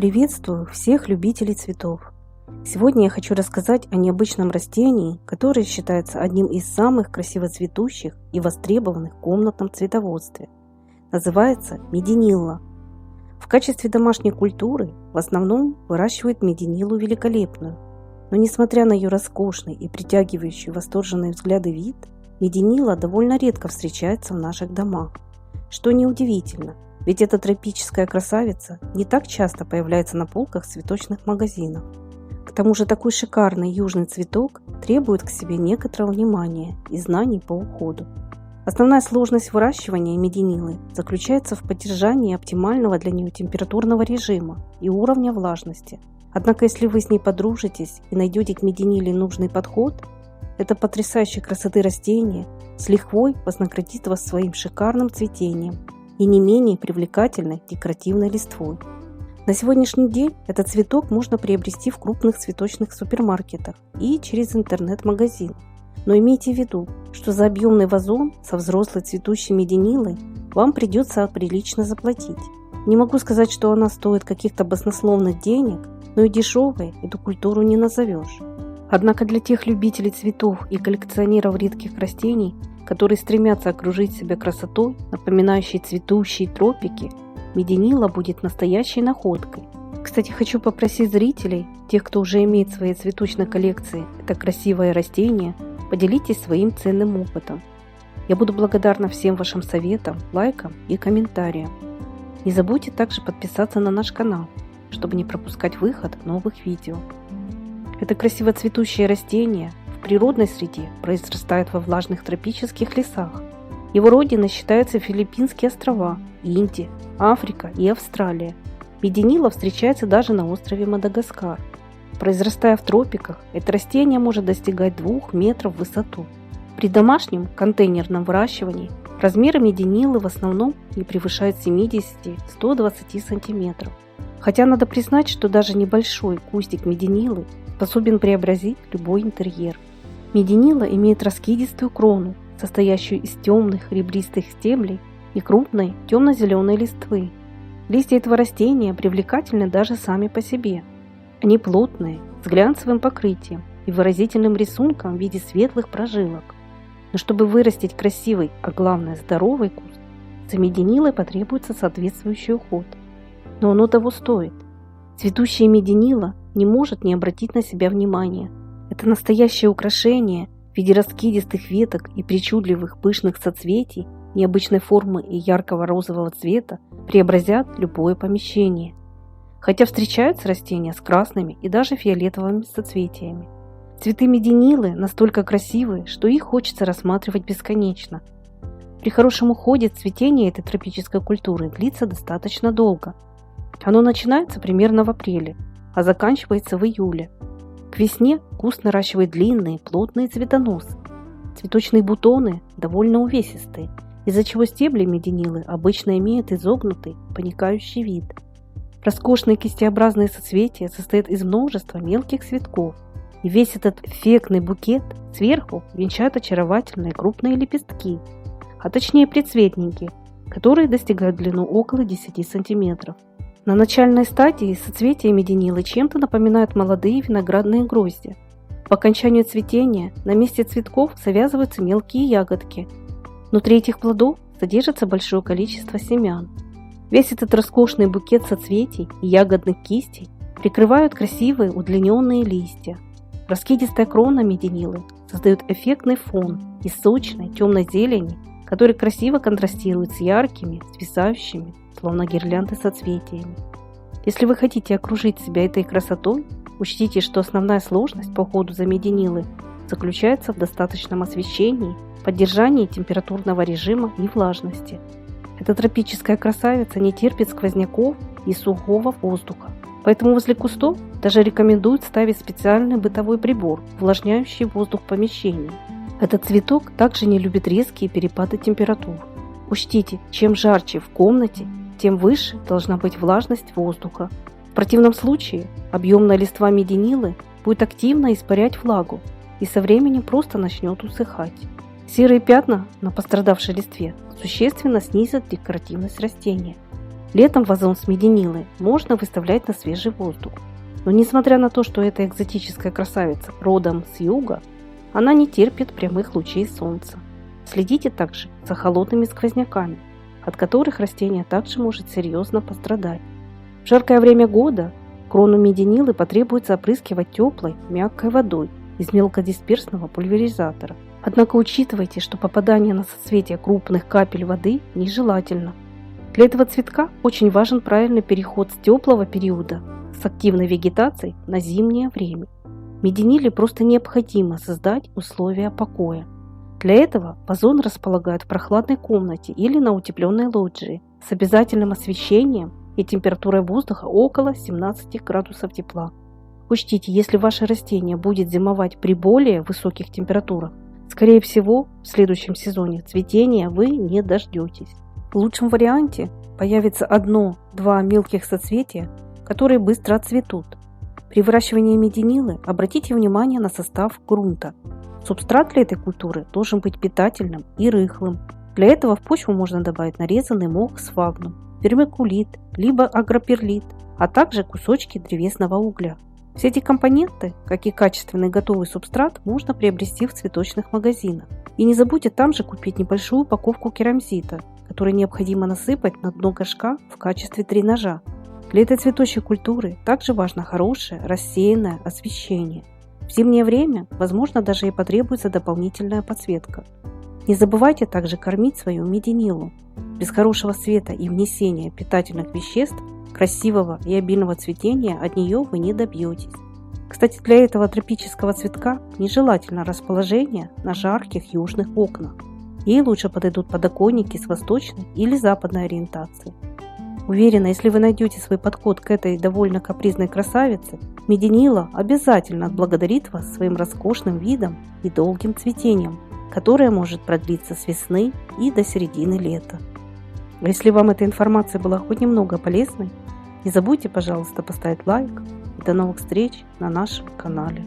Приветствую всех любителей цветов! Сегодня я хочу рассказать о необычном растении, которое считается одним из самых красиво цветущих и востребованных в комнатном цветоводстве. Называется мединилла. В качестве домашней культуры в основном выращивают мединиллу великолепную. Но несмотря на ее роскошный и притягивающий восторженные взгляды вид, мединилла довольно редко встречается в наших домах. Что неудивительно, ведь эта тропическая красавица не так часто появляется на полках цветочных магазинов. К тому же такой шикарный южный цветок требует к себе некоторого внимания и знаний по уходу. Основная сложность выращивания мединиллы заключается в поддержании оптимального для нее температурного режима и уровня влажности. Однако, если вы с ней подружитесь и найдете к мединилле нужный подход, это потрясающей красоты растение с лихвой вознаградит вас своим шикарным цветением и не менее привлекательной декоративной листвой. На сегодняшний день этот цветок можно приобрести в крупных цветочных супермаркетах и через интернет-магазин. Но имейте в виду, что за объемный вазон со взрослой цветущей мединиллой вам придется прилично заплатить. Не могу сказать, что она стоит каких-то баснословных денег, но и дешевой эту культуру не назовешь. Однако для тех любителей цветов и коллекционеров редких растений, которые стремятся окружить себя красотой, напоминающей цветущие тропики, мединилла будет настоящей находкой. Кстати, хочу попросить зрителей, тех, кто уже имеет в своей цветочной коллекции это красивое растение, поделитесь своим ценным опытом. Я буду благодарна всем вашим советам, лайкам и комментариям. Не забудьте также подписаться на наш канал, чтобы не пропускать выход новых видео. Это красиво цветущее растение в природной среде произрастает во влажных тропических лесах. Его родиной считаются Филиппинские острова, Индия, Африка и Австралия. Мединилла встречается даже на острове Мадагаскар. Произрастая в тропиках, это растение может достигать 2 метров в высоту. При домашнем контейнерном выращивании размеры мединиллы в основном не превышают 70-120 см. Хотя надо признать, что даже небольшой кустик мединиллы способен преобразить любой интерьер. Мединилла имеет раскидистую крону, состоящую из темных ребристых стеблей и крупной темно-зеленой листвы. Листья этого растения привлекательны даже сами по себе. Они плотные, с глянцевым покрытием и выразительным рисунком в виде светлых прожилок. Но чтобы вырастить красивый, а главное здоровый куст, за мединиллой потребуется соответствующий уход. Но оно того стоит. Цветущая мединилла не может не обратить на себя внимания. Это настоящее украшение в виде раскидистых веток и причудливых пышных соцветий необычной формы и яркого розового цвета преобразят любое помещение. Хотя встречаются растения с красными и даже фиолетовыми соцветиями. Цветы мединиллы настолько красивые, что их хочется рассматривать бесконечно. При хорошем уходе цветение этой тропической культуры длится достаточно долго. Оно начинается примерно в апреле, а заканчивается в июле. К весне куст наращивает длинные, плотные цветоносы. Цветочные бутоны довольно увесистые, из-за чего стебли мединиллы обычно имеют изогнутый, поникающий вид. Роскошные кистеобразные соцветия состоят из множества мелких цветков, и весь этот эффектный букет сверху венчают очаровательные крупные лепестки, а точнее предцветники, которые достигают длину около 10 см. На начальной стадии соцветия мединиллы чем-то напоминают молодые виноградные грозди. По окончанию цветения на месте цветков завязываются мелкие ягодки. Внутри этих плодов содержится большое количество семян. Весь этот роскошный букет соцветий и ягодных кистей прикрывают красивые удлиненные листья. Раскидистая крона мединиллы создает эффектный фон из сочной темной зелени, который красиво контрастирует с яркими, свисающими, словно гирлянды соцветиями. Если вы хотите окружить себя этой красотой, учтите, что основная сложность по уходу за мединиллой заключается в достаточном освещении, поддержании температурного режима и влажности. Эта тропическая красавица не терпит сквозняков и сухого воздуха, поэтому возле кустов даже рекомендуют ставить специальный бытовой прибор, увлажняющий воздух в помещении. Этот цветок также не любит резкие перепады температур. Учтите, чем жарче в комнате, тем выше должна быть влажность воздуха. В противном случае объемная листва мединиллы будет активно испарять влагу и со временем просто начнет усыхать. Серые пятна на пострадавшей листве существенно снизят декоративность растения. Летом вазон с мединилой можно выставлять на свежий воздух. Но несмотря на то, что эта экзотическая красавица родом с юга, она не терпит прямых лучей солнца. Следите также за холодными сквозняками, от которых растение также может серьезно пострадать. В жаркое время года крону мединилы потребуется опрыскивать теплой, мягкой водой из мелкодисперсного пульверизатора. Однако учитывайте, что попадание на соцветие крупных капель воды нежелательно. Для этого цветка очень важен правильный переход с теплого периода с активной вегетацией на зимнее время. Мединиле просто необходимо создать условия покоя. Для этого вазон располагают в прохладной комнате или на утепленной лоджии с обязательным освещением и температурой воздуха около 17 градусов тепла. Учтите, если ваше растение будет зимовать при более высоких температурах, скорее всего, в следующем сезоне цветения вы не дождетесь. В лучшем варианте появится 1-2 мелких соцветия, которые быстро отцветут. При выращивании мединилы обратите внимание на состав грунта. Субстрат для этой культуры должен быть питательным и рыхлым. Для этого в почву можно добавить нарезанный мох сфагнум, вермикулит, либо агроперлит, а также кусочки древесного угля. Все эти компоненты, как и качественный готовый субстрат, можно приобрести в цветочных магазинах. И не забудьте там же купить небольшую упаковку керамзита, который необходимо насыпать на дно горшка в качестве дренажа. Для этой цветущей культуры также важно хорошее рассеянное освещение. В зимнее время, возможно, даже и потребуется дополнительная подсветка. Не забывайте также кормить свою мединилу. Без хорошего света и внесения питательных веществ красивого и обильного цветения от нее вы не добьетесь. Кстати, для этого тропического цветка нежелательно расположение на жарких южных окнах. Ей лучше подойдут подоконники с восточной или западной ориентацией. Уверена, если вы найдете свой подход к этой довольно капризной красавице, мединила обязательно отблагодарит вас своим роскошным видом и долгим цветением, которое может продлиться с весны и до середины лета. А если вам эта информация была хоть немного полезной, не забудьте, пожалуйста, поставить лайк. И до новых встреч на нашем канале.